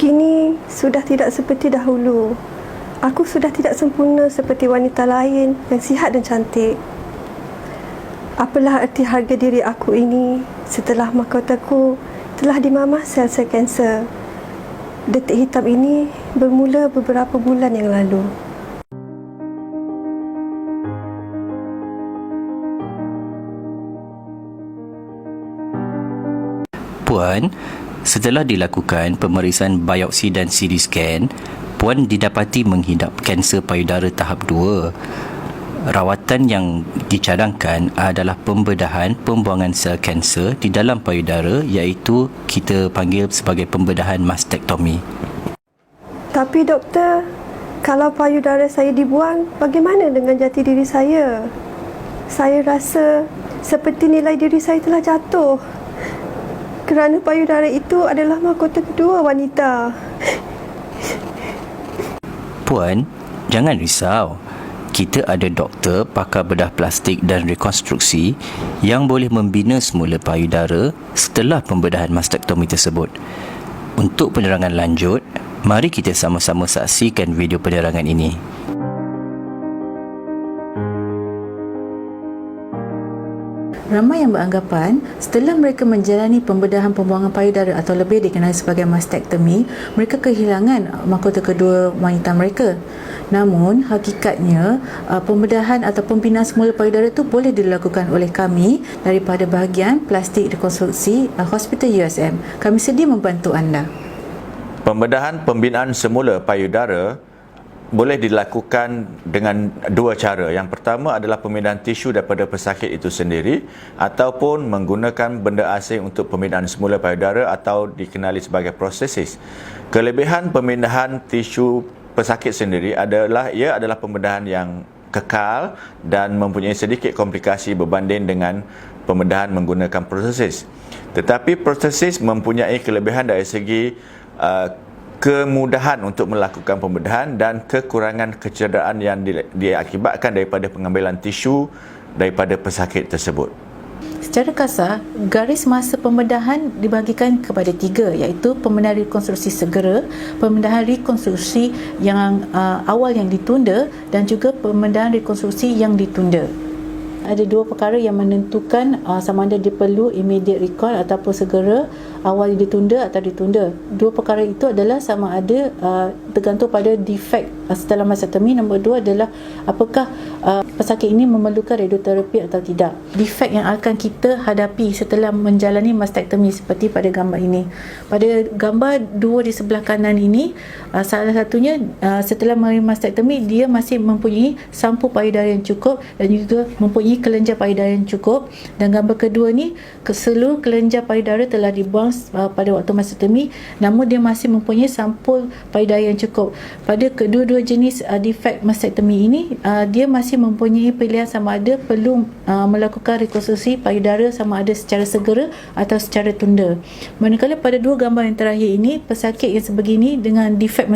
Kini sudah tidak seperti dahulu. Aku sudah tidak sempurna seperti wanita lain yang sihat dan cantik. Apalah erti harga diri aku ini setelah mahkotaku telah dimamah sel-sel kanser. Detik hitam ini bermula beberapa bulan yang lalu. Puan, setelah dilakukan pemeriksaan biopsi dan CT scan, Puan didapati menghidap kanser payudara tahap 2. Rawatan yang dicadangkan adalah pembedahan pembuangan sel kanser di dalam payudara, iaitu kita panggil sebagai pembedahan mastektomi. Tapi doktor, kalau payudara saya dibuang, bagaimana dengan jati diri saya? Saya rasa seperti nilai diri saya telah jatuh. Kerana payudara itu adalah mahkota kedua wanita. Puan, jangan risau. Kita ada doktor pakar bedah plastik dan rekonstruksi yang boleh membina semula payudara setelah pembedahan mastektomi tersebut. Untuk penerangan lanjut, mari kita sama-sama saksikan video penerangan ini. Ramai yang beranggapan setelah mereka menjalani pembedahan pembuangan payudara atau lebih dikenali sebagai mastektomi, mereka kehilangan mahkota kedua wanita mereka. Namun, hakikatnya pembedahan atau pembinaan semula payudara itu boleh dilakukan oleh kami daripada bahagian plastik rekonstruksi Hospital USM. Kami sedia membantu anda. Pembedahan pembinaan semula payudara boleh dilakukan dengan dua cara. Yang pertama adalah pemindahan tisu daripada pesakit itu sendiri ataupun menggunakan benda asing untuk pemindahan semula payudara atau dikenali sebagai prostesis. Kelebihan pemindahan tisu pesakit sendiri adalah ia adalah pembedahan yang kekal dan mempunyai sedikit komplikasi berbanding dengan pembedahan menggunakan prostesis. Tetapi prostesis mempunyai kelebihan dari segi kemudahan untuk melakukan pembedahan dan kekurangan kecederaan yang diakibatkan daripada pengambilan tisu daripada pesakit tersebut. Secara kasar, garis masa pembedahan dibahagikan kepada 3, iaitu pembedahan rekonstruksi segera, pembedahan rekonstruksi yang awal yang ditunda dan juga pembedahan rekonstruksi yang ditunda. Ada 2 perkara yang menentukan sama ada dia perlu immediate recall ataupun segera, awal ditunda atau ditunda. 2 perkara itu adalah sama ada tergantung pada defect setelah mastektomi. Nombor 2 adalah apakah pesakit ini memerlukan radioterapi atau tidak. Defect yang akan kita hadapi setelah menjalani mastektomi seperti pada gambar ini. Pada gambar 2 di sebelah kanan ini, salah satunya setelah menerima mastektomi, dia masih mempunyai sampul payudara yang cukup dan juga mempunyai kelenjar payudara yang cukup. Dan gambar kedua ni, seluruh kelenjar payudara telah dibuang pada waktu mastektomi, namun dia masih mempunyai sampul payudara yang cukup. Pada kedua-dua jenis defect mastektomi ini, dia masih mempunyai pilihan sama ada perlu melakukan rekonstruksi payudara sama ada secara segera atau secara tunda. Manakala pada 2 gambar yang terakhir ini, pesakit yang sebegini dengan defect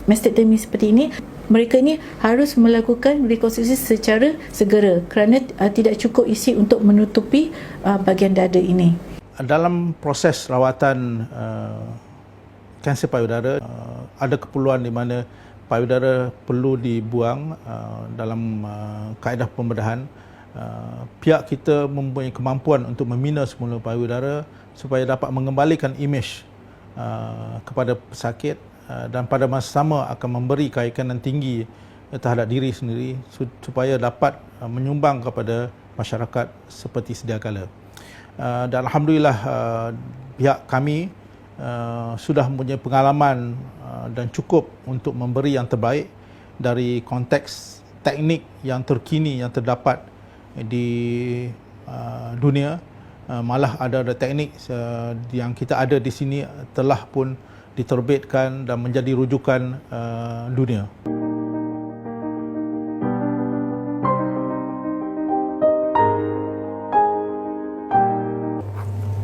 mastektomi seperti ini, mereka ini harus melakukan rekonstruksi secara segera kerana tidak cukup isi untuk menutupi bahagian dada ini. Dalam proses rawatan kanser payudara, ada keperluan di mana payudara perlu dibuang dalam kaedah pembedahan. Pihak kita mempunyai kemampuan untuk membina semula payudara supaya dapat mengembalikan imej kepada pesakit dan pada masa sama akan memberi keyakinan tinggi terhadap diri sendiri supaya dapat menyumbang kepada masyarakat seperti sedia kala. Dan Alhamdulillah pihak kami sudah mempunyai pengalaman dan cukup untuk memberi yang terbaik dari konteks teknik yang terkini yang terdapat di dunia. Malah ada teknik yang kita ada di sini telah pun diterbitkan dan menjadi rujukan dunia.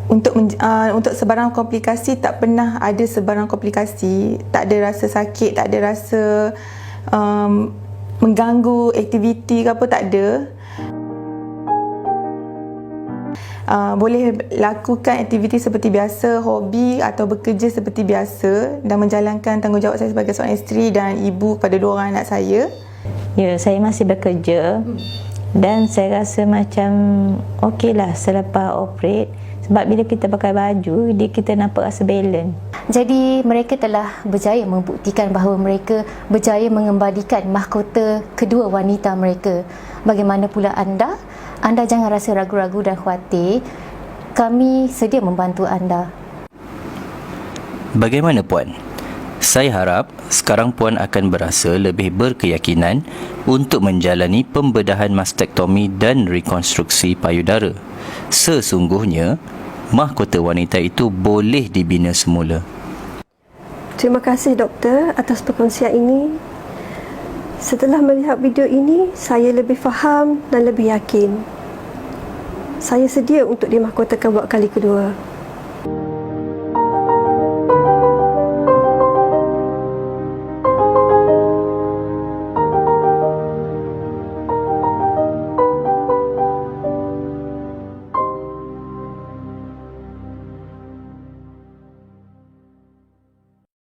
Untuk sebarang komplikasi, tak pernah ada sebarang komplikasi. Tak ada rasa sakit, tak ada rasa mengganggu aktiviti ke apa, tak ada. boleh lakukan aktiviti seperti biasa, hobi atau bekerja seperti biasa dan menjalankan tanggungjawab saya sebagai seorang isteri dan ibu pada 2 orang anak saya. Ya, saya masih bekerja dan saya rasa macam okeylah selepas operate, sebab bila kita pakai baju kita nampak rasa balance. Jadi mereka telah berjaya membuktikan bahawa mereka berjaya mengembalikan mahkota kedua wanita mereka. Bagaimana pula anda? Anda jangan rasa ragu-ragu dan khawatir. Kami sedia membantu anda. Bagaimana Puan? Saya harap sekarang Puan akan berasa lebih berkeyakinan untuk menjalani pembedahan mastektomi dan rekonstruksi payudara. Sesungguhnya, mahkota wanita itu boleh dibina semula. Terima kasih doktor atas perkongsian ini. Setelah melihat video ini, saya lebih faham dan lebih yakin. Saya sedia untuk dimahkotakan buat kali kedua.